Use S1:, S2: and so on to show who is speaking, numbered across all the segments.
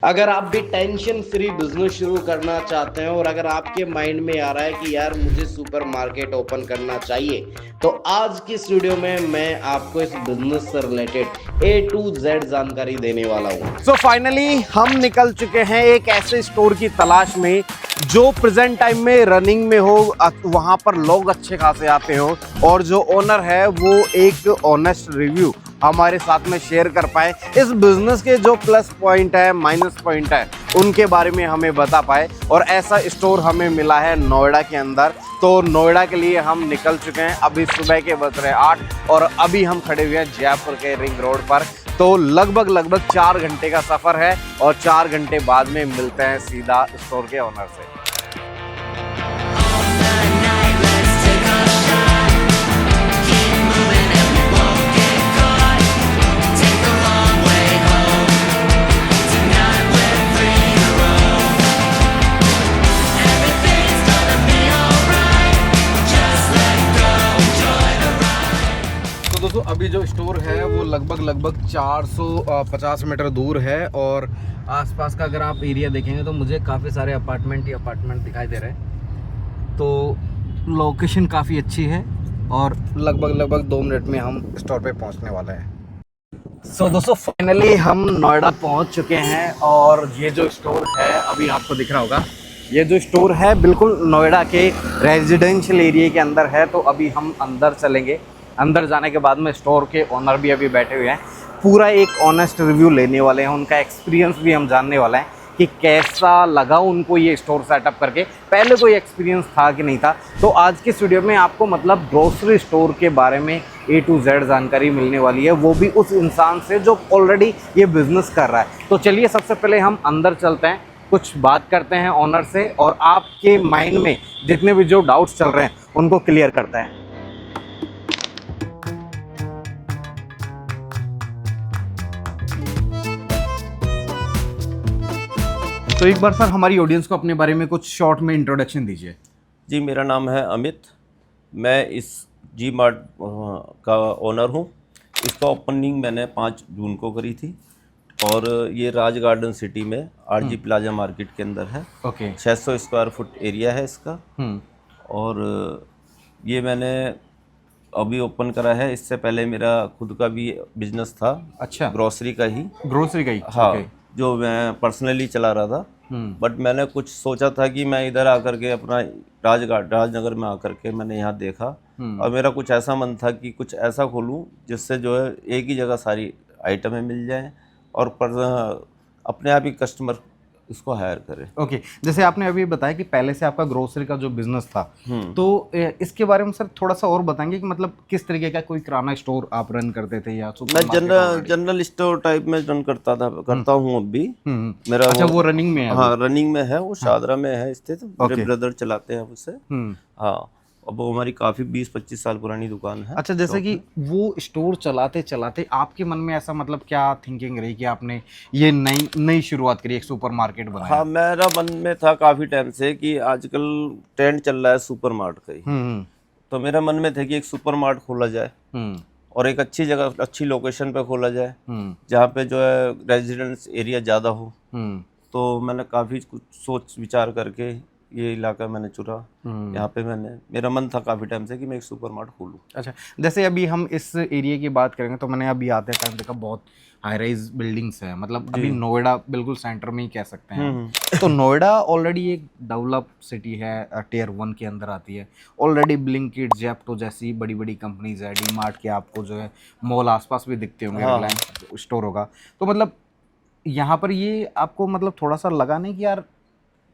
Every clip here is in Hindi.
S1: अगर आप भी टेंशन फ्री बिजनेस शुरू करना चाहते हैं और अगर आपके माइंड में आ रहा है कि यार मुझे सुपर मार्केट ओपन करना चाहिए, तो आज की इस वीडियो में मैं आपको इस बिजनेस से रिलेटेड A to Z जानकारी देने वाला हूँ।
S2: सो फाइनली हम निकल चुके हैं एक ऐसे स्टोर की तलाश में जो प्रेजेंट टाइम में रनिंग में हो, वहां पर लोग अच्छे खासे आते हो और जो ओनर है वो एक ऑनेस्ट रिव्यू हमारे साथ में शेयर कर पाए। इस बिजनेस के जो प्लस पॉइंट है, माइनस पॉइंट है, उनके बारे में हमें बता पाए। और ऐसा स्टोर हमें मिला है नोएडा के अंदर। तो नोएडा के लिए हम निकल चुके हैं। अभी सुबह के बज रहे 8 और अभी हम खड़े हुए हैं जयपुर के रिंग रोड पर। तो लगभग 4 घंटे का सफ़र है और 4 घंटे बाद में मिलते हैं सीधा स्टोर के ओनर से। दोस्तों अभी जो स्टोर है वो लगभग 450 मीटर दूर है और आसपास का अगर आप एरिया देखेंगे तो मुझे काफ़ी सारे अपार्टमेंट दिखाई दे रहे हैं। तो लोकेशन काफ़ी अच्छी है और लगभग 2 मिनट में हम स्टोर पे पहुंचने वाले हैं। सो दोस्तों फाइनली हम नोएडा पहुंच चुके हैं और ये जो स्टोर है अभी आपको दिख रहा होगा, ये जो स्टोर है बिल्कुल नोएडा के रेजिडेंशियल एरिया के अंदर है। तो अभी हम अंदर चलेंगे। अंदर जाने के बाद में स्टोर के ओनर भी अभी बैठे हुए हैं, पूरा एक ऑनेस्ट रिव्यू लेने वाले हैं। उनका एक्सपीरियंस भी हम जानने वाला है कि कैसा लगा उनको ये स्टोर सेटअप करके, पहले कोई एक्सपीरियंस था कि नहीं था। तो आज की इस वीडियो में आपको मतलब ग्रोसरी स्टोर के बारे में A to Z जानकारी मिलने वाली है, वो भी उस इंसान से जो ऑलरेडी ये बिज़नेस कर रहा है। तो चलिए सबसे पहले हम अंदर चलते हैं, कुछ बात करते हैं ऑनर से और आपके माइंड में जितने भी जो डाउट्स चल रहे हैं उनको क्लियर करते हैं। तो एक बार सर हमारी ऑडियंस को अपने बारे में कुछ शॉर्ट में इंट्रोडक्शन दीजिए।
S3: जी, मेरा नाम है अमित। मैं इस जी मार्ट का ओनर हूँ। इसका ओपनिंग मैंने 5 जून को करी थी और ये राज गार्डन सिटी में RG प्लाजा मार्केट के अंदर है।
S2: ओके।
S3: 600 स्क्वायर फुट एरिया है इसका। और ये मैंने अभी ओपन करा है। इससे पहले मेरा खुद का भी बिजनेस था। अच्छा। ग्रोसरी का ही। हाँ। okay. जो मैं पर्सनली चला रहा था। बट मैंने कुछ सोचा था कि मैं इधर आकर के अपना राजनगर में आकर के मैंने यहाँ देखा और मेरा कुछ ऐसा मन था कि कुछ ऐसा खोलूँ जिससे जो है एक ही जगह सारी आइटमें मिल जाएं और अपने आप ही कस्टमर इसको हायर करे।
S2: ओके। जैसे आपने अभी बताया कि पहले से आपका ग्रोसरी का जो बिजनेस था, तो इसके बारे में सर थोड़ा सा और बताएंगे कि मतलब किस तरीके का कोई किराना स्टोर आप रन करते थे या
S3: मैं जनरल स्टोर टाइप में रन करता हूँ अब भी। मेरा
S2: अच्छा, वो रनिंग में है?
S3: हाँ, रनिंग में है। वो शादरा में है स्थित। मेरे ब्रदर चलाते हैं उसे। हाँ, अब वो हमारी काफ़ी 20-25 साल पुरानी दुकान है।
S2: अच्छा, जैसे कि वो स्टोर चलाते चलाते आपके मन में ऐसा मतलब क्या थिंकिंग रही कि आपने ये नई शुरुआत करी, एक सुपर मार्केट बनाया?
S3: हाँ, मेरा मन में था काफ़ी टाइम से कि आजकल ट्रेंड चल रहा है सुपर मार्ट का ही। तो मेरा मन में था कि एक सुपर मार्ट खोला जाए और एक अच्छी जगह, अच्छी लोकेशन पे खोला जाए जहाँ पे जो है रेजिडेंस एरिया ज़्यादा हो। तो मैंने काफ़ी कुछ सोच विचार करके ये इलाका मैंने चुना। यहाँ पे मेरा मन था काफ़ी टाइम से कि मैं एक सुपर मार्ट खोलूँ।
S2: अच्छा, जैसे अभी हम इस एरिया की बात करेंगे तो मैंने अभी आते टाइम देखा बहुत हाई राइज बिल्डिंग्स है। मतलब अभी नोएडा बिल्कुल सेंटर में ही कह सकते हैं। तो नोएडा ऑलरेडी एक डेवलप सिटी है, टियर 1 के अंदर आती है। ऑलरेडी ब्लिंकिट, जेप्टो जैसी बड़ी बड़ी कंपनीज है। डी मार्ट के आपको जो है मॉल आसपास भी दिखते होंगे, रिलायंस स्टोर होगा। तो मतलब यहाँ पर ये आपको मतलब थोड़ा सा लगा नहीं कि यार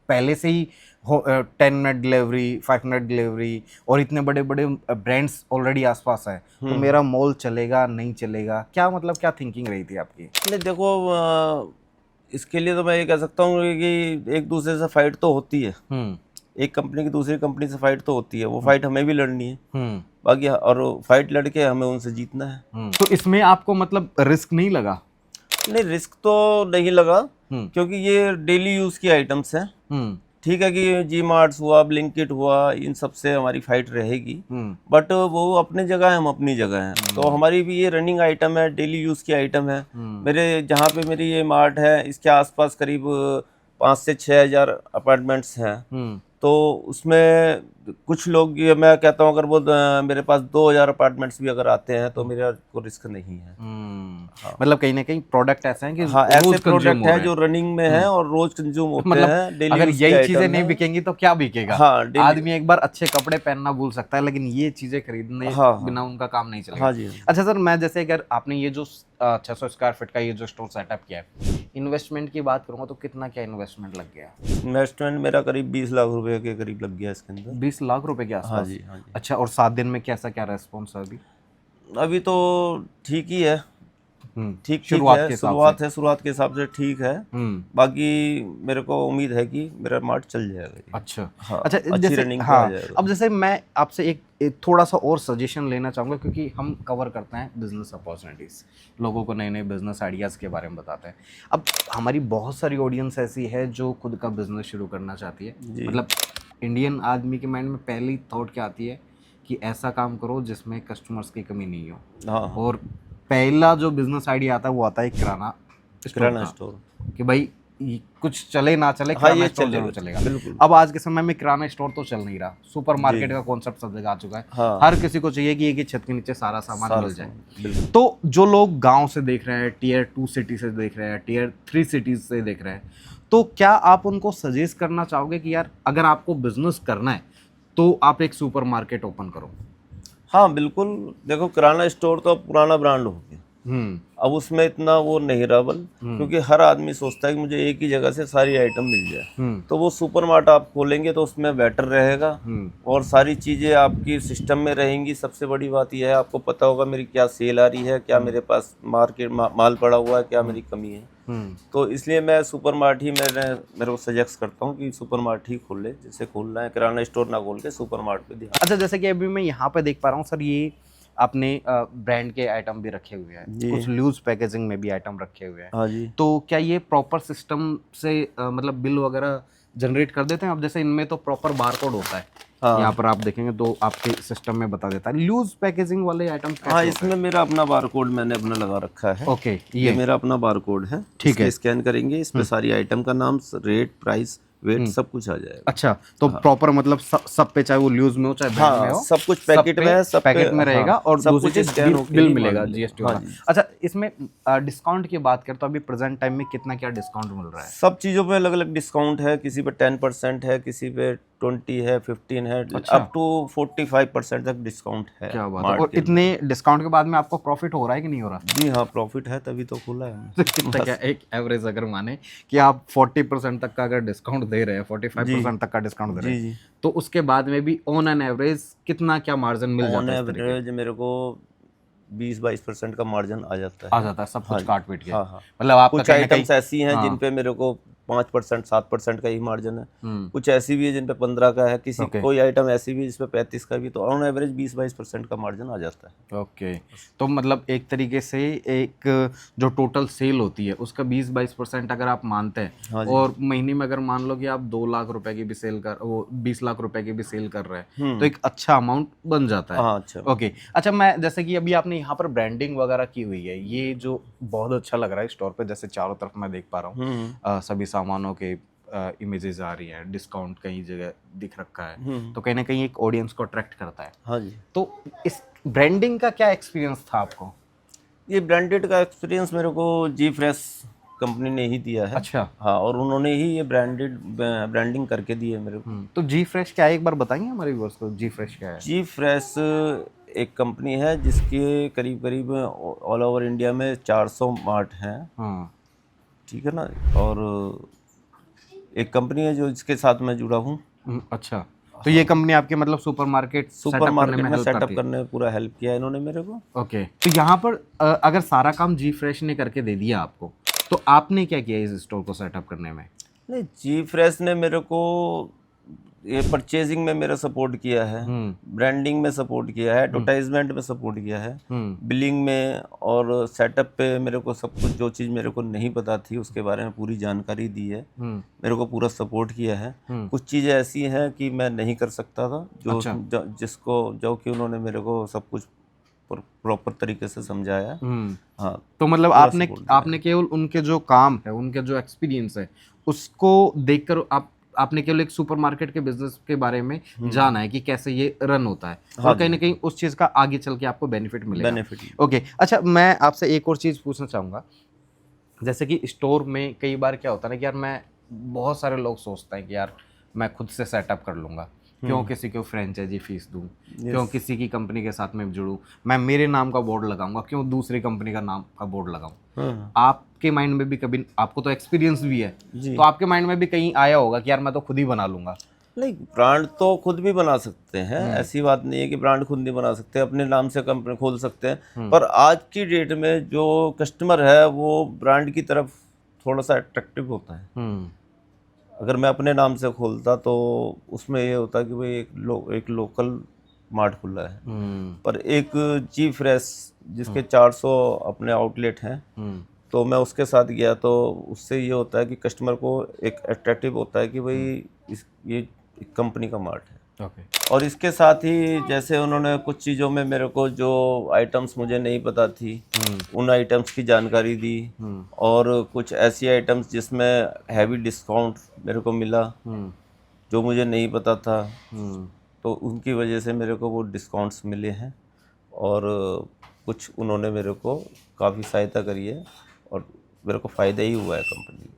S2: पहले से ही 10 मिनट डिलीवरी, 5 मिनट डिलीवरी और इतने बड़े बड़े ब्रांड्स ऑलरेडी आसपास है, तो मेरा मॉल चलेगा नहीं चलेगा? क्या मतलब क्या थिंकिंग रही थी आपकी?
S3: नहीं, देखो, इसके लिए तो मैं ये कह सकता हूँ कि एक दूसरे से फाइट तो होती है। एक कंपनी की दूसरी कंपनी से फाइट तो होती है। वो फाइट हमें भी लड़नी है बाकी, और फाइट लड़के हमें उनसे जीतना है।
S2: तो इसमें आपको मतलब रिस्क नहीं लगा?
S3: नहीं, रिस्क तो नहीं लगा क्योंकि ये डेली यूज की आइटम्स हैं। ठीक है कि जी मार्ट्स हुआ, ब्लिंकिट हुआ, इन सब से हमारी फाइट रहेगी, बट वो अपने जगह है, हम अपनी जगह हैं। तो हमारी भी ये रनिंग आइटम है, डेली यूज़ की आइटम है। मेरे जहाँ पे मेरी ये मार्ट है, इसके आसपास करीब 5 से 6 हज़ार अपार्टमेंट्स हैं। तो उसमें कुछ लोग, ये मैं कहता हूँ, अगर वो मेरे पास 2000 अपार्टमेंट्स भी अगर आते हैं तो मेरा को रिस्क नहीं है। हाँ।
S2: मतलब कहीं ना कहीं प्रोडक्ट ऐसे हैं कि
S3: हाँ, ऐसे
S2: रोज कंज्यूम
S3: प्रोडक्ट
S2: हो
S3: है
S2: रहे
S3: जो रनिंग में है और रोज कंज्यूम होते
S2: मतलब
S3: हैं, डेली
S2: अगर
S3: यूज की
S2: यही चीजें
S3: आइटम
S2: नहीं
S3: है।
S2: बिकेंगी तो क्या बिकेगा?
S3: हाँ, डेली।
S2: आदमी एक बार अच्छे कपड़े पहनना भूल सकता है, लेकिन ये चीजें खरीदने
S3: हाँ, हाँ।
S2: बिना उनका काम नहीं चलेगा।
S3: हाँ जी।
S2: अच्छा सर, मैं जैसे अगर आपने ये जो 600 स्क्वायर फीट का ये जो स्टोर सेटअप किया है, इन्वेस्टमेंट की बात करूंगा तो कितना क्या इन्वेस्टमेंट लग गया?
S3: इन्वेस्टमेंट मेरा करीब 20 लाख रुपए के करीब लग गया इसके अंदर।
S2: 20 लाख रुपए के आसपास?
S3: हाँ जी, हाँ जी।
S2: अच्छा, और 7 दिन में कैसा क्या रेस्पॉन्स है अभी?
S3: अभी तो ठीक ही है, ठीक
S2: शुरुआत
S3: है,
S2: के हिसाब से।
S3: शुरुआत के हिसाब से ठीक है। बाकी मेरे को उम्मीद है कि मेरा मार्ट चल जाएगा।
S2: अच्छा।
S3: हाँ,
S2: अच्छा,
S3: अच्छी
S2: जैसे
S3: रनिंग पे आ
S2: हाँ,
S3: जाएगा।
S2: अब जैसे मैं आपसे एक थोड़ा सा और सजेशन लेना चाहूँगा, क्योंकि हम कवर करते हैं बिजनेस अपॉर्चुनिटीज़, लोगों को नए नए बिजनेस आइडियाज़ के बारे में बताते हैं। अब हमारी बहुत सारी ऑडियंस ऐसी है जो खुद का बिजनेस शुरू करना चाहती है। मतलब इंडियन आदमी के माइंड में पहली थॉट क्या आती है कि ऐसा काम करो जिसमें कस्टमर्स की कमी नहीं हो।
S3: हाँ।
S2: और पहला जो बिजनेस आइडिया आता है वो आता है किराना
S3: स्टोर,
S2: कि भाई कुछ चले ना चले,
S3: हाँ,
S2: किराना
S3: ये
S2: स्टोर जरूर चलेगा।
S3: बिल्कुल।
S2: अब आज के समय में किराना स्टोर तो चल नहीं रहा, सुपर मार्केट का कॉन्सेप्ट सब जगह आ चुका है।
S3: हाँ।
S2: हर किसी को चाहिए कि एक ही छत के नीचे सारा सामान मिल जाए।
S3: बिल्कुल।
S2: तो जो लोग गांव से देख रहे हैं, टियर 2 सिटी से देख रहे हैं, टियर 3 सिटीज से देख रहे हैं, तो क्या आप उनको सजेस्ट करना चाहोगे कि यार अगर आपको बिजनेस करना है तो आप एक सुपर मार्केट ओपन करो?
S3: हाँ बिल्कुल, देखो किराना स्टोर तो अब पुराना ब्रांड हो गया, अब उसमें इतना वो नहीं रहा, क्योंकि हर आदमी सोचता है कि मुझे एक ही जगह से सारी आइटम मिल जाए। तो वो सुपर मार्ट आप खोलेंगे तो उसमें बेटर रहेगा और सारी चीज़ें आपकी सिस्टम में रहेंगी। सबसे बड़ी बात यह है, आपको पता होगा मेरी क्या सेल आ रही है, क्या मेरे पास मार्केट माल पड़ा हुआ है, क्या मेरी कमी है। तो इसलिए मैं सुपर मार्ट ही मेरे को सजेस्ट करता हूँ कि सुपर मार्ट ही खोल ले, जैसे खोलना है, किराना स्टोर ना खोल के सुपर मार्ट पे ध्यान।
S2: अच्छा, जैसे कि अभी मैं यहाँ पे देख पा रहा हूँ सर, ये आपने ब्रांड के आइटम भी रखे हुए हैं, कुछ लूज पैकेजिंग में भी आइटम रखे हुए हैं।
S3: हाँ जी।
S2: तो क्या ये प्रॉपर सिस्टम से मतलब बिल वगैरह जनरेट कर देते हैं? अब जैसे इनमें तो प्रॉपर बारकोड होता है, यहाँ पर आप देखेंगे तो आपके सिस्टम में बता देता है। लूज पैकेजिंग वाले आइटम्स
S3: हाँ, इसमें मेरा अपना बारकोड मैंने अपना लगा रखा है।
S2: ओके,
S3: ये मेरा अपना बारकोड है, ठीक है। स्कैन करेंगे, इसमें सारी आइटम का नाम, रेट, प्राइस, वेट सब कुछ आ जाएगा।
S2: अच्छा, तो प्रॉपर मतलब सब पे, चाहे वो लूज में हो चाहे ब्रांड में हो,
S3: सब कुछ पैकेट में है, सब
S2: पैकेट में रहेगा और दूसरी चीज बिल मिलेगा, जीएसटी वाला।
S3: हाँ।
S2: अच्छा, इसमें डिस्काउंट की बात करें तो अभी प्रेजेंट टाइम में कितना क्या डिस्काउंट मिल रहा है?
S3: सब चीज़ों पे अलग अलग डिस्काउंट है, किसी पे 10% है, किसी पे 20 है, 15 है, अप टू 45% तक डिस्काउंट है।
S2: क्या बात है। और इतने डिस्काउंट के बाद में आपको प्रॉफिट हो रहा है कि नहीं हो रहा?
S3: जी हाँ, प्रॉफिट है, तभी तो खुला है।
S2: कितना क्या एक एवरेज अगर माने कि आप 40% तक का अगर डिस्काउंट दे रहे हैं, 45% तक का डिस्काउंट दे रहे हैं, तो उसके बाद में भी ऑन एन एवरेज कितना क्या मार्जिन मिल जाता है?
S3: ऑन एवरेज मेरे को 20-22% का मार्जिन आ जाता है,
S2: सब कुछ काट पीट के।
S3: हाँ।
S2: मतलब आपका
S3: कुछ आइटम्स ऐसी हैं जिन पे मेरे को 5%, 7% का ही मार्जिन है, कुछ ऐसी भी है जिन पे 15 का है, किसी कोई आइटम ऐसी भी जिस पे 35 का भी, तो ऑन एवरेज 20-22% का मार्जिन आ जाता है।
S2: ओके, तो मतलब एक तरीके से एक जो टोटल सेल होती है उसका 20-22% अगर आप मानते हैं, और महीने में अगर मान लो कि आप 2 लाख रुपए की भी सेल कर, वो 20 लाख रुपए की भी सेल कर रहे हैं, तो एक अच्छा अमाउंट बन जाता है।
S3: हाँ, अच्छा।
S2: ओके, अच्छा, मैं जैसे कि अभी आपने यहाँ पर ब्रांडिंग वगैरह की हुई है, ये जो बहुत अच्छा लग रहा है स्टोर पे, जैसे चारों तरफ मैं देख पा रहा हूँ सभी सामानों के इमेजेस आ रही हैं, डिस्काउंट कई जगह दिख रखा है, तो कहीं ना कहीं एक ऑडियंस को अट्रैक्ट करता है।
S3: हाँ जी।
S2: तो इस ब्रांडिंग का क्या एक्सपीरियंस था आपको?
S3: ये ब्रांडेड का एक्सपीरियंस मेरे को जी फ्रेश कंपनी ने ही दिया है।
S2: अच्छा।
S3: हाँ, और उन्होंने ही ये ब्रांडिंग करके दी है मेरे को।
S2: तो जी फ्रेश क्या है, एक बार बताएंगे हमारे व्यूअर्स को, जी फ्रेश क्या है?
S3: जी फ्रेश एक कंपनी है जिसके करीब करीब ऑल ओवर इंडिया में 400 मार्ट हैं, ठीक है ना, और एक कंपनी है जो इसके साथ मैं जुड़ा हूँ।
S2: अच्छा, तो ये कंपनी आपके मतलब सुपर मार्केट
S3: में सेटअप करने में पूरा हेल्प किया इन्होंने मेरे को।
S2: ओके, तो यहाँ पर अगर सारा काम जी फ्रेश ने करके दे दिया आपको, तो आपने क्या किया इस स्टोर को सेटअप करने में?
S3: नहीं, जी फ्रेश ने मेरे को ये परचेजिंग में मेरा सपोर्ट किया है, ब्रांडिंग में सपोर्ट किया है, एडवर्टाइजमेंट में सपोर्ट किया है, बिलिंग में और सेटअप पे मेरे को सब कुछ, जो चीज़ मेरे को नहीं पता थी उसके बारे में पूरी जानकारी दी है, मेरे को पूरा सपोर्ट किया है। कुछ चीज़ें ऐसी हैं कि मैं नहीं कर सकता था, जो कि उन्होंने मेरे को सब कुछ प्रॉपर तरीके से समझाया। हाँ,
S2: तो मतलब आपने केवल उनके जो काम है, उनके जो एक्सपीरियंस है उसको देखकर आपने केवल एक सुपरमार्केट के बिजनेस के बारे में जाना है कि कैसे ये रन होता है, और कहीं ना कहीं उस चीज़ का आगे चल के आपको बेनिफिट मिलेगा। ओके, अच्छा, मैं आपसे एक और चीज़ पूछना चाहूँगा। जैसे कि स्टोर में कई बार क्या होता है ना कि यार बहुत सारे लोग सोचते हैं कि यार मैं खुद से सेटअप कर लूँगा, क्यों किसी को फ्रेंचाइजी फीस दूँ, क्यों किसी की कंपनी के साथ में जुड़ूँ, मैं मेरे नाम का बोर्ड लगाऊंगा, क्यों दूसरी कंपनी का नाम का बोर्ड लगाऊं। आपके माइंड में भी कभी, आपको तो एक्सपीरियंस भी है, तो आपके माइंड में भी कहीं आया होगा कि यार मैं तो खुद ही बना लूंगा।
S3: नहीं, ब्रांड तो खुद भी बना सकते हैं, ऐसी बात नहीं है कि ब्रांड खुद नहीं बना सकते, अपने नाम से कंपनी खोल सकते हैं, पर आज की डेट में जो कस्टमर है वो ब्रांड की तरफ थोड़ा सा अट्रैक्टिव होता है। अगर मैं अपने नाम से खोलता तो उसमें ये होता कि भाई एक लोकल मार्ट खुला है, पर एक जी फ्रेश जिसके 400 अपने आउटलेट हैं, तो मैं उसके साथ गया तो उससे ये होता है कि कस्टमर को एक अट्रैक्टिव होता है कि भाई ये एक कंपनी का मार्ट है। और इसके साथ ही जैसे उन्होंने कुछ चीज़ों में मेरे को जो आइटम्स मुझे नहीं पता थी उन आइटम्स की जानकारी दी, और कुछ ऐसी आइटम्स जिसमें हैवी डिस्काउंट मेरे को मिला जो मुझे नहीं पता था, तो उनकी वजह से मेरे को वो डिस्काउंट्स मिले हैं, और कुछ उन्होंने मेरे को काफ़ी सहायता करी है और मेरे को फ़ायदा ही हुआ है कंपनी।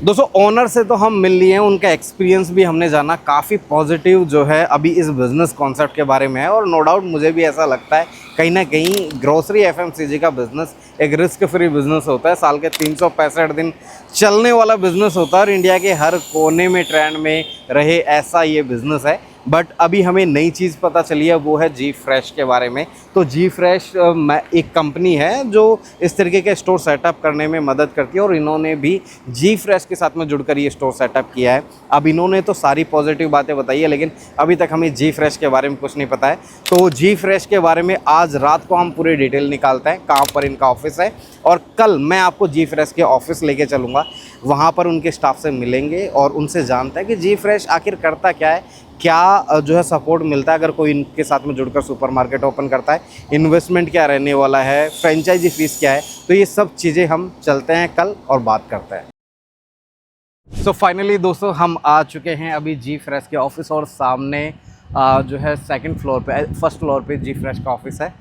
S2: दोस्तों, ओनर से तो हम मिल लिए हैं, उनका एक्सपीरियंस भी हमने जाना, काफ़ी पॉजिटिव जो है अभी इस बिज़नेस कॉन्सेप्ट के बारे में है, और नो डाउट मुझे भी ऐसा लगता है कहीं ना कहीं ग्रोसरी एफएमसीजी का बिज़नेस एक रिस्क फ्री बिज़नेस होता है, साल के 365 दिन चलने वाला बिज़नेस होता है, और इंडिया के हर कोने में ट्रेंड में रहे ऐसा ये बिज़नेस है। बट अभी हमें नई चीज़ पता चली है, वो है जी फ्रेश के बारे में। तो जी फ्रेश एक कंपनी है जो इस तरीके के स्टोर सेटअप करने में मदद करती है, और इन्होंने भी जी फ्रेश के साथ में जुड़कर ये स्टोर सेटअप किया है। अब इन्होंने तो सारी पॉजिटिव बातें बताई है, लेकिन अभी तक हमें जी फ्रेश के बारे में कुछ नहीं पता है। तो जी फ्रेश के बारे में आज रात को हम पूरी डिटेल निकालते हैं, कहाँ पर इनका ऑफिस है, और कल मैं आपको जी फ्रेश के ऑफिस लेके चलूँगा, वहाँ पर उनके स्टाफ से मिलेंगे और उनसे जानते हैं कि जी फ्रेश आखिर करता क्या है, क्या जो है सपोर्ट मिलता है अगर कोई इनके साथ में जुड़कर सुपरमार्केट ओपन करता है, इन्वेस्टमेंट क्या रहने वाला है, फ्रेंचाइजी फीस क्या है। तो ये सब चीज़ें हम चलते हैं कल और बात करते हैं। सो फाइनली दोस्तों, हम आ चुके हैं अभी जी फ्रेश के ऑफिस, और सामने जो है सेकंड फ्लोर पे, फर्स्ट फ्लोर पे जी फ्रेश का ऑफिस है।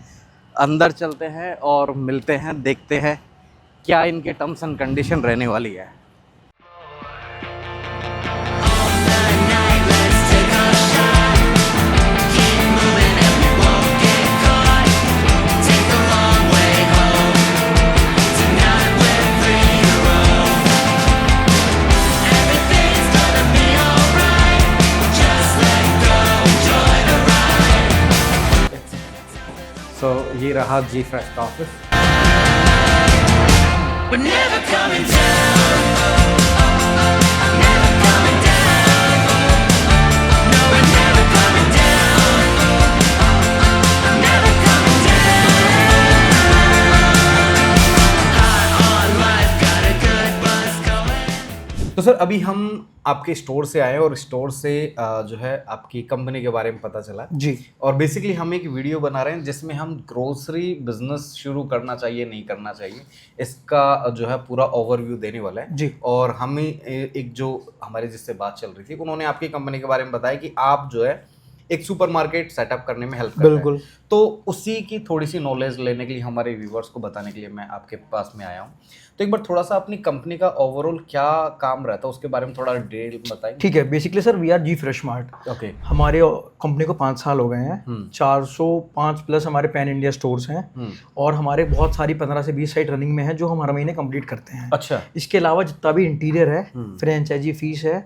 S2: अंदर चलते हैं और मिलते हैं, देखते हैं क्या इनके टर्म्स एंड कंडीशन रहने वाली है। So, ये रहा जी फ्रेश का ऑफिस। तो सर, अभी हम आपके स्टोर से आए और स्टोर से जो है आपकी कंपनी के बारे में पता चला जी, और बेसिकली हम एक वीडियो बना रहे हैं जिसमें हम ग्रोसरी बिजनेस शुरू करना चाहिए नहीं करना चाहिए इसका जो है पूरा ओवरव्यू देने वाला है जी। और हमें एक जो हमारे जिससे बात चल रही थी उन्होंने आपकी कंपनी के बारे में बताया कि आप जो है एक सुपरमार्केट सेटअप करने में हेल्प करते हैं। बिल्कुल। तो उसी की थोड़ी सी नॉलेज लेने के लिए, हमारे व्यूवर्स को बताने के लिए मैं आपके पास में आया हूँ। तो एक बार थोड़ा सा अपनी कंपनी का ओवरऑल क्या काम रहता है उसके बारे में थोड़ा डिटेल बताएं।
S4: ठीक है, basically sir we are G fresh mart.
S2: Okay. हमारे
S4: कंपनी को 5 साल हो गए हैं, 405 प्लस हमारे पैन इंडिया स्टोर्स हैं, और हमारे बहुत सारी 15 से 20 साइट रनिंग में है जो हम हर महीने कंप्लीट करते हैं।
S2: अच्छा।
S4: इसके अलावा जितना भी इंटीरियर है, फ्रेंचाइजी फीस है,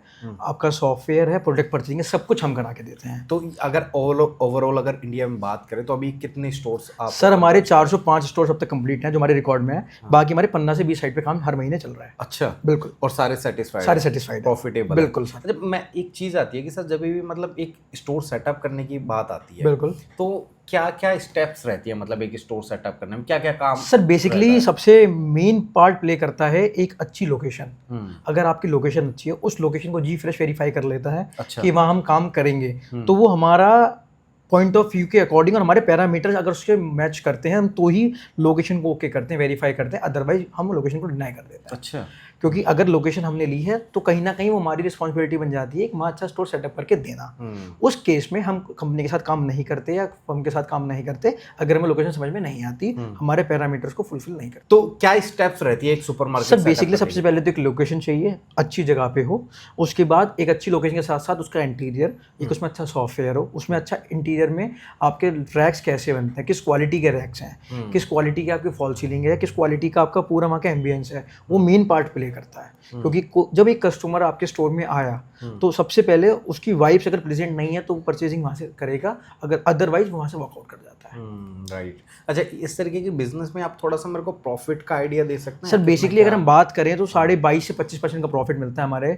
S4: आपका सॉफ्टवेयर है, प्रोडक्ट परचेजिंग है, सब कुछ हम करा के देते हैं।
S2: तो अगर ओवरऑल अगर इंडिया में बात करें तो अभी कितने स्टोर्स आप?
S4: सर हमारे 405 स्टोर्स अब तक कंप्लीट हैं जो हमारे रिकॉर्ड में है। बाकी हमारे 15 से 20 साइट पे काम हर महीने चल रहा है।
S2: अच्छा,
S4: बिल्कुल।
S2: और सारे सेटिस्फाइड,
S4: सारे सेटिस्फाइड,
S2: प्रॉफिटेबल।
S4: बिल्कुल सर।
S2: जब मैं एक चीज़ आती है कि सर जब भी मतलब एक स्टोर सेटअप करने की बात आती है,
S4: बिल्कुल,
S2: तो क्या क्या स्टेप्स रहती है, मतलब एक स्टोर सेटअप करने में क्या क्या काम
S4: सर बेसिकली सबसे मेन पार्ट प्ले करता है एक अच्छी लोकेशन। अगर आपकी लोकेशन अच्छी है, उस लोकेशन को जी फ्रेश वेरीफाई कर लेता है
S2: अच्छा।
S4: कि वहाँ हम काम करेंगे, तो वो हमारा पॉइंट ऑफ व्यू के अकॉर्डिंग और हमारे पैरामीटर्स अगर उसके मैच करते हैं हम तो ही लोकेशन को ओके करते हैं, वेरीफाई करते हैं, अदरवाइज हम लोकेशन को डिनाई कर देते हैं।
S2: अच्छा,
S4: क्योंकि अगर लोकेशन हमने ली है तो कहीं ना कहीं वो हमारी रिस्पॉन्सिबिलिटी बन जाती है एक अच्छा स्टोर सेटअप करके देना। उस केस में हम कंपनी के साथ काम नहीं करते या फर्म के साथ काम नहीं करते अगर हमें लोकेशन समझ में नहीं आती, हमारे पैरामीटर्स को फुलफिल नहीं करते।
S2: तो क्या स्टेप्स रहती है एक सुपरमार्केट?
S4: सर बेसिकली सबसे पहले तो एक लोकेशन चाहिए, अच्छी जगह पे हो। उसके बाद एक अच्छी लोकेशन के साथ साथ उसका इंटीरियर, एक उसमें अच्छा सॉफ्टवेयर हो, उसमें अच्छा इंटीरियर में आपके रैक्स कैसे बनते हैं, किस क्वालिटी के रैक्स हैं, किस क्वालिटी की आपकी फॉल सीलिंग है, किस क्वालिटी का आपका पूरा वहाँ का एम्बियंस है, वो मेन पार्ट प्ले करता है। क्योंकि जब एक कस्टमर आपके स्टोर में आया तो सबसे पहले उसकी वाइब्स अगर प्रेजेंट नहीं है तो वो परचेजिंग वहाँ से करेगा, अगर अदरवाइज वहाँ से वॉकआउट कर जाता है।
S2: राइट। अच्छा, इस तरीके के बिजनेस में आप थोड़ा सा मेरे को प्रॉफिट का आइडिया दे सकते हैं?
S4: सर बेसिकली अगर हम बात करें तो 22.5 से 25% का प्रॉफिट मिलता है हमारे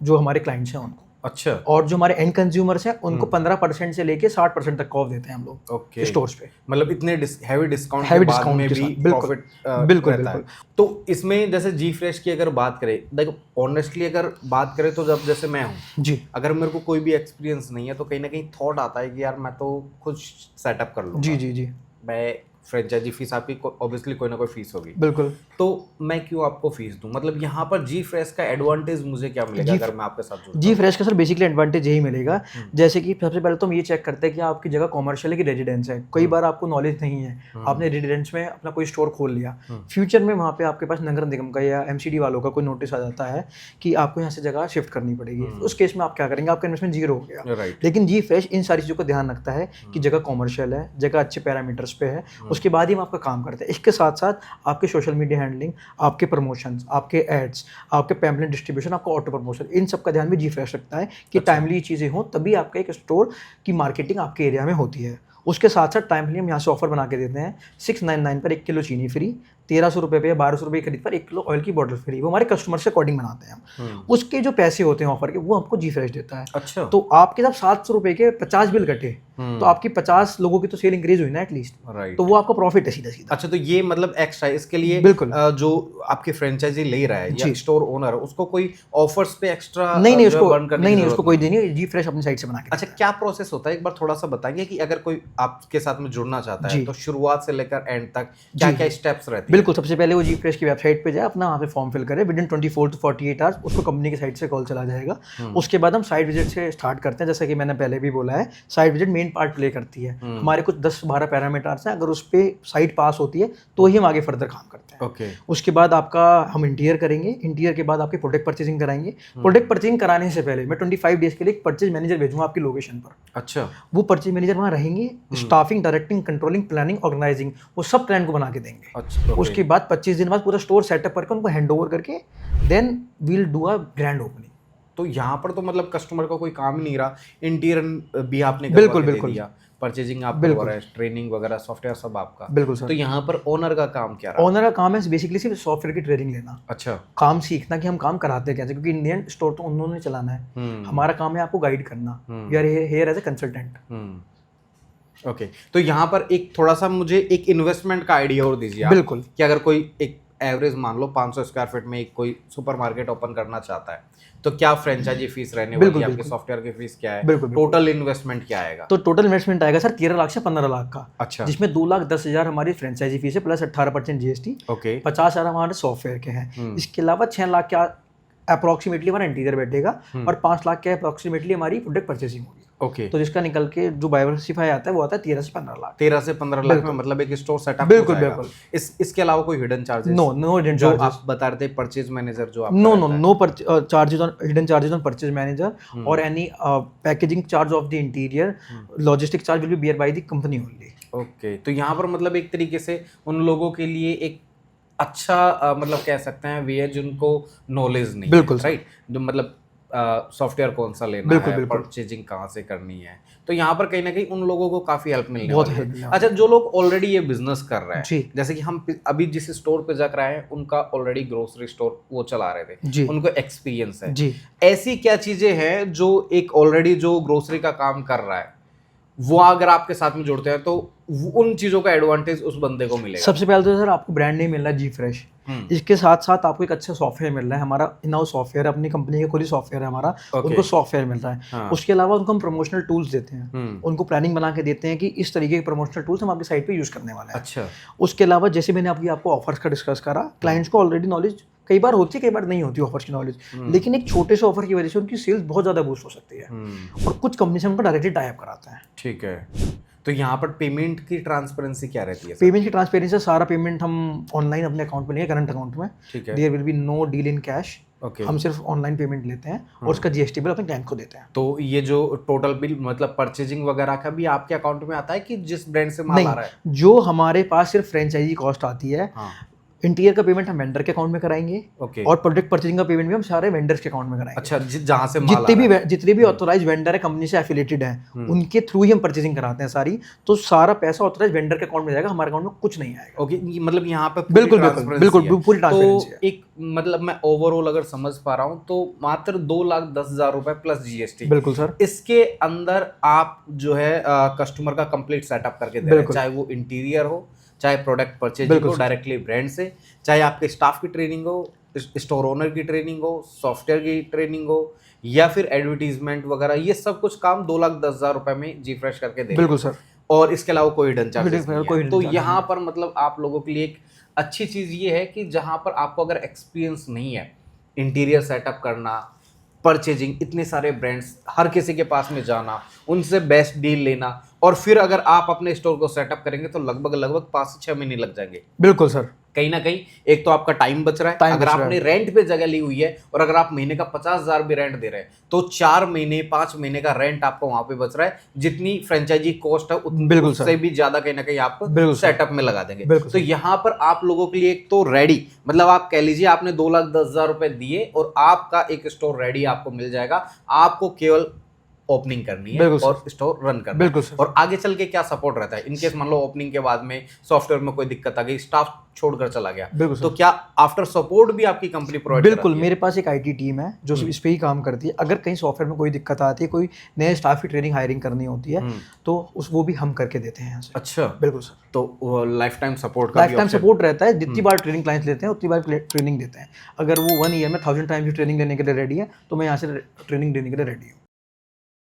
S4: जो हमारे क्लाइंट्स हैं उनको।
S2: अच्छा।
S4: और जो हमारे एंड कंज्यूमर्स हैं उनको 15% से लेके 60% तक ऑफ देते हैं हम लोग।
S2: ओके।
S4: स्टोर्स पे
S2: मतलब इतने हैवी डिस्काउंट के बाद में भी प्रॉफिट
S4: बिल्कुल
S2: रहता है। तो इसमें जैसे जी फ्रेश की अगर बात करें, देखो ऑनेस्टली अगर बात करें तो जब जैसे मैं हूँ
S4: जी,
S2: अगर मेरे को कोई भी एक्सपीरियंस नहीं है तो कहीं ना कहीं थॉट आता है कि यार मैं तो खुद सेटअप कर लूँगा।
S4: जी जी जी,
S2: मैं फ्रेंचाइजी फीस आपकी ऑब्वियसली कोई ना कोई फीस होगी,
S4: बिल्कुल।
S2: तो मैं क्यों आपको फीस दूं? मतलब यहाँ पर जी फ्रेश का एडवांटेज मुझे क्या मिलेगा अगर मैं आपके साथ जुड़ता
S4: जी फ्रेश का सर बेसिकली एडवांटेज यही मिलेगा, जैसे कि सबसे पहले तो हम ये चेक करते हैं कि आपकी जगह कॉमर्शियल है कि रेजिडेंस है। कई बार आपको नॉलेज नहीं है, आपने रेजिडेंस में अपना कोई स्टोर खोल लिया, फ्यूचर में वहाँ पे आपके पास नगर निगम का या एमसीडी वालों का कोई नोटिस आ जाता है कि आपको यहाँ से जगह शिफ्ट करनी पड़ेगी। उस केस में आप क्या करेंगे, आपका इन्वेस्टमेंट जीरो हो गया।
S2: राइट।
S4: लेकिन जी फ्रेश इन सारी चीज़ों का ध्यान रखता है कि जगह कॉमर्शियल है, जगह अच्छे पैरामीटर्स पे है, उसके बाद ही हम आपका काम करते हैं। इसके साथ साथ आपके सोशल मीडिया हैंडलिंग, आपके प्रमोशंस, आपके एड्स, आपके पैम्पलेट डिस्ट्रीब्यूशन, आपका ऑटो प्रमोशन, इन सब का ध्यान भी जी फ्रेश रखता है कि टाइमली चीज़ें हों, तभी आपका एक स्टोर की मार्केटिंग आपके एरिया में होती है। उसके साथ साथ टाइमली हम यहाँ से ऑफर बना के देते हैं 699 पर 1 किलो चीनी फ्री, 1300 रुपये पे या 1200 रुपये की खरीद पर 1 किलो ऑयल की बॉटल फ्री। वो हमारे कस्टमर से अकॉर्डिंग बनाते हैं हम। उसके जो पैसे होते हैं ऑफर के वो हमको जी फ्रेश देता है।
S2: अच्छा।
S4: तो आपके जब 700 रुपये के 50 बिल कटे तो आपकी 50 लोगों की तो सेल इंक्रीज हुई ना एटलीस्ट,
S2: राइट।
S4: तो वो आपका प्रॉफिट है सीधा सीधा।
S2: अच्छा, तो ये मतलब एक्स्ट्रा इसके लिए
S4: बिल्कुल।
S2: जो आपकी फ्रेंचाइजी ले रहा है या स्टोर ओनर उसको कोई ऑफर्स पे एक्स्ट्रा
S4: नहीं उसको कोई देनी है, जी फ्रेश अपनी साइड से बना के।
S2: अच्छा, क्या प्रोसेस होता है एक बार थोड़ा सा बताएंगे कि अगर कोई आपके साथ में जुड़ना चाहता है तो शुरुआत से लेकर एंड तक क्या क्या स्टेप्स रहते हैं?
S4: बिल्कुल, सबसे पहले वो जी फ्रेश की वेबसाइट पे जाए, अपना वहाँ पे फॉर्म फिल करे, विद इन 24 to 48 आवर्स उसको कंपनी की साइट से कॉल चला जाएगा। उसके बाद हम साइट विजिट से स्टार्ट करते हैं। जैसा कि मैंने पहले भी बोला है, site visit main part play करती है। हमारे कुछ 10-12 पैरामीटर्स हैं, अगर उस पे साइट पास होती है तो ही हम आगे फर्दर काम करते हैं।
S2: ओके।
S4: उसके बाद आपका हम इंटीरियर करेंगे, इंटीरियर के बाद आपकी प्रोडक्ट परचेजिंग कराएंगे। प्रोडक्ट परचेजिंग कराने से पहले मैं 25 डेज के लिए एक परचेज मैनेजर भेजूंगा आपकी लोकेशन पर।
S2: अच्छा।
S4: वो परचेज मैनेजर वहाँ रहेंगे, staffing, directing, controlling, planning, organising, वो सब प्लान को बना के देंगे।
S2: अच्छा।
S4: उसके बाद 25 दिन बाद पूरा स्टोर सेटअप करके उनको हैंड ओवर करके then we'll do a grand opening.
S2: तो यहाँ पर तो मतलब कस्टमर का कोई काम ही नहीं रहा, इंटीरियर भी आपने
S4: बिल्कुल
S2: करवा के
S4: बिल्कुल
S2: दे दिया, परचेजिंग आप करवा रहे हैं, ट्रेनिंग वगैरह सॉफ्टवेयर सब आपका।
S4: बिल्कुल सर।
S2: तो यहाँ पर ओनर का काम क्या रहा?
S4: ओनर का काम है बेसिकली सिर्फ सॉफ्टवेयर की ट्रेनिंग लेना,
S2: अच्छा।
S4: काम सीखना कि हम काम कराते कैसे, क्योंकि इंडियन स्टोर तो उन्होंने चलाना है, हमारा काम है आपको गाइड करना। We are here as a consultant.
S2: Okay. तो यहाँ पर एक थोड़ा सा मुझे एक इन्वेस्टमेंट का आइडिया और दीजिए आप,
S4: बिल्कुल।
S2: कि अगर कोई एक एवरेज मान लो 500 स्क्वायर फीट में एक कोई सुपरमार्केट ओपन करना चाहता है तो क्या फ्रेंचाइजी फीस रहने वाली है, आपके सॉफ्टवेयर की फीस क्या है, टोटल इन्वेस्टमेंट क्या आएगा?
S4: तो टोटल इन्वेस्टमेंट आएगा सर 13 लाख से 15 लाख का।
S2: अच्छा।
S4: जिसमें 2,10,000 हमारी फ्रेंचाइजी फीस है प्लस 18% जीएसटी।
S2: ओके।
S4: 50,000 हमारे सॉफ्टवेयर के हैं। इसके अलावा 6 लाख का अप्रोक्सीमेटली हमारा इंटीरियर बैठेगा और 5 लाख के अप्रोक्सीमेटली हमारी प्रोडक्ट परचेसिंग होगी।
S2: ओके।
S4: तो जिसका निकल के जो डाइवर्सिफाई आता है वो आता है 13 से 15 लाख।
S2: 13 से 15 लाख में मतलब एक स्टोर सेटअप
S4: बिल्कुल बिल्कुल।
S2: इसके अलावा कोई हिडन चार्जेस?
S4: नो हिडन
S2: जो
S4: चार्जेस
S2: आप बता रहे थे परचेज मैनेजर जो आप
S4: no charges on hidden charges on purchase manager और any packaging charge of the interior, logistic charge will be bear by the company only.
S2: Okay. तो यहाँ पर मतलब एक तरीके से उन लोगों के लिए एक अच्छा मतलब कह सकते हैं वे है जिनको नॉलेज नहीं,
S4: बिल्कुल
S2: राइट, जो मतलब सॉफ्टवेयर कौन सा लेना
S4: बिल्कुल,
S2: है,
S4: बिल्कुल।
S2: परचेजिंग कहाँ से करनी है, तो यहाँ पर कहीं ना कहीं उन लोगों को काफी हेल्प मिलने
S4: बहुत
S2: वाली
S4: help
S2: है।
S4: मिलने
S2: अच्छा, जो लोग ऑलरेडी ये बिजनेस कर रहे हैं,
S4: जी।
S2: जैसे कि हम अभी जिस स्टोर पे जा रहे हैं उनका ऑलरेडी ग्रोसरी स्टोर वो चला रहे थे,
S4: जी।
S2: उनको एक्सपीरियंस है,
S4: जी।
S2: ऐसी क्या चीजें हैं जो एक ऑलरेडी जो ग्रोसरी का काम कर रहा है वो अगर आपके साथ में जुड़ते हैं तो उन चीजों का एडवांटेज उस बंदे को मिलेगा?
S4: सबसे पहले तो सर आपको ब्रांड नेम मिल रहा है जी फ्रेश, इसके साथ साथ आपको एक अच्छा सॉफ्टवेयर मिल रहा है, हमारा इन हाउस सॉफ्टवेयर, अपनी कंपनी का खुद ही सॉफ्टवेयर है हमारा, उनको सॉफ्टवेयर मिल रहा है।
S2: हाँ।
S4: उसके अलावा उनको हम प्रमोशनल टूल्स देते हैं, उनको प्लानिंग बना के देते हैं कि इस तरीके के प्रमोशनल टूल्स हम आपकी साइट पे यूज करने वाले हैं।
S2: अच्छा।
S4: उसके अलावा जैसे मैंने आपको ऑफर्स का डिस्कस करा, क्लाइंट्स को ऑलरेडी नॉलेज कई बार होती है, कई बार नहीं होती ऑफर्स की नॉलेज, लेकिन एक छोटे से ऑफर की वजह से उनकी सेल्स बहुत ज्यादा बूस्ट हो सकती है, और कुछ कंपनी से उनको डायरेक्टली टाई अप कराते हैं।
S2: ठीक है, तो यहाँ पर पेमेंट की ट्रांसपेरेंसी क्या रहती है?
S4: पेमेंट की ट्रांसपेरेंसी, सारा पेमेंट हम ऑनलाइन अपने अकाउंट में लेंगे, करंट अकाउंट में।
S2: ठीक है।
S4: There will be no deal in cash.
S2: Okay.
S4: हम सिर्फ ऑनलाइन पेमेंट लेते हैं और उसका जीएसटी बिल अपने क्लाइंट को देते हैं।
S2: तो ये जो टोटल बिल मतलब परचेजिंग वगैरह का भी आपके अकाउंट में आता है कि जिस ब्रांड से माल आ रहा है?
S4: नहीं, जो हमारे पास सिर्फ फ्रेंचाइजी कॉस्ट आती है,
S2: हाँ।
S4: इंटीरियर का पेमेंट हम वेंडर के अकाउंट में कराएंगे,
S2: ओके।
S4: और प्रोडक्ट परचेजिंग का पेमेंट भी हम सारे वेंडर्स के अकाउंट में कराएंगे।
S2: अच्छा, जहाँ से माल आ रहा है।
S4: जितने भी ऑथराइज वेंडर है, कंपनी से एफिलेटेड हैं, उनके थ्रू ही हम परचेजिंग कराते हैं सारी, तो सारा पैसा ऑथराइज वेंडर के अकाउंट में जाएगा, हमारे अकाउंट में कुछ नहीं आएगा।
S2: ओके, मतलब यहाँ पे
S4: बिल्कुल पूरी ट्रांसपेरेंसी है।
S2: एक मतलब मैं ओवरऑल अगर समझ पा रहा हूँ तो मात्र 2,10,000 रुपए प्लस जीएसटी।
S4: बिल्कुल सर।
S2: इसके अंदर आप जो है कस्टमर का कंप्लीट सेटअप करके दे रहे हैं, चाहे वो इंटीरियर हो, चाहे प्रोडक्ट परचेजिंग हो डायरेक्टली ब्रांड से, चाहे आपके स्टाफ की ट्रेनिंग हो, स्टोर ओनर की ट्रेनिंग हो, सॉफ्टवेयर की ट्रेनिंग हो, या फिर एडवर्टीजमेंट वगैरह, ये सब कुछ काम 2,10,000 रुपए में जी फ्रेश करके दे।
S4: बिल्कुल सर।
S2: और इसके अलावा कोई हिडन चार्जेस नहीं है। तो
S4: hidden
S2: यहाँ पर मतलब आप लोगों के लिए एक अच्छी चीज ये है कि जहाँ पर आपको अगर एक्सपीरियंस नहीं है इंटीरियर सेटअप करना, परचेजिंग, इतने सारे ब्रांड्स, हर किसी के पास में जाना, उनसे बेस्ट डील लेना, और फिर अगर आप अपने स्टोर को सेटअप करेंगे तो लगभग 5 से 6 महीने लग जाएंगे।
S4: बिल्कुल सर।
S2: कहीं ना कहीं एक तो आपका टाइम बच रहा है, अगर आपने रेंट पे जगह ली हुई है और अगर आप महीने का 50,000 भी रेंट दे रहे हैं तो 4 महीने 5 महीने का रेंट आपको वहां पे बच रहा है, जितनी फ्रेंचाइजी कॉस्ट है उससे भी ज्यादा कहीं ना कहीं आप सेटअप में लगा देंगे। तो यहाँ पर आप लोगों के लिए एक तो रेडी, मतलब आप कह लीजिए आपने 2,10,000 रुपए दिए और आपका एक स्टोर रेडी आपको मिल जाएगा, आपको केवल ओपनिंग करनी है और स्टोर रन करना है। और आगे चल के क्या सपोर्ट रहता है इनकेस मान लो ओपनिंग के बाद में सॉफ्टवेयर में कोई दिक्कत आ गई, स्टाफ छोड़कर चला गया, तो क्या आफ्टर सपोर्ट भी आपकी कंपनी प्रोवाइड करती है?
S4: बिल्कुल, मेरे पास एक आईटी टीम है जो इस पे ही काम करती है। अगर कहीं सॉफ्टवेयर में कोई दिक्कत आती है, कोई नए स्टाफ की ट्रेनिंग हायरिंग करनी होती है, तो वो भी हम करके देते हैं यहाँ से।
S2: अच्छा,
S4: बिल्कुल सर।
S2: तो लाइफ टाइम सपोर्ट का
S4: लाइफ टाइम सपोर्ट रहता है, जितनी बार ट्रेनिंग क्लाइंट्स लेते हैं उतनी बार ट्रेनिंग देते हैं। अगर वो 1 ईयर में 1000 टाइम्स ट्रेनिंग लेने के लिए रेडी है तो मैं यहाँ से ट्रेनिंग देने के लिए रेडी हूँ।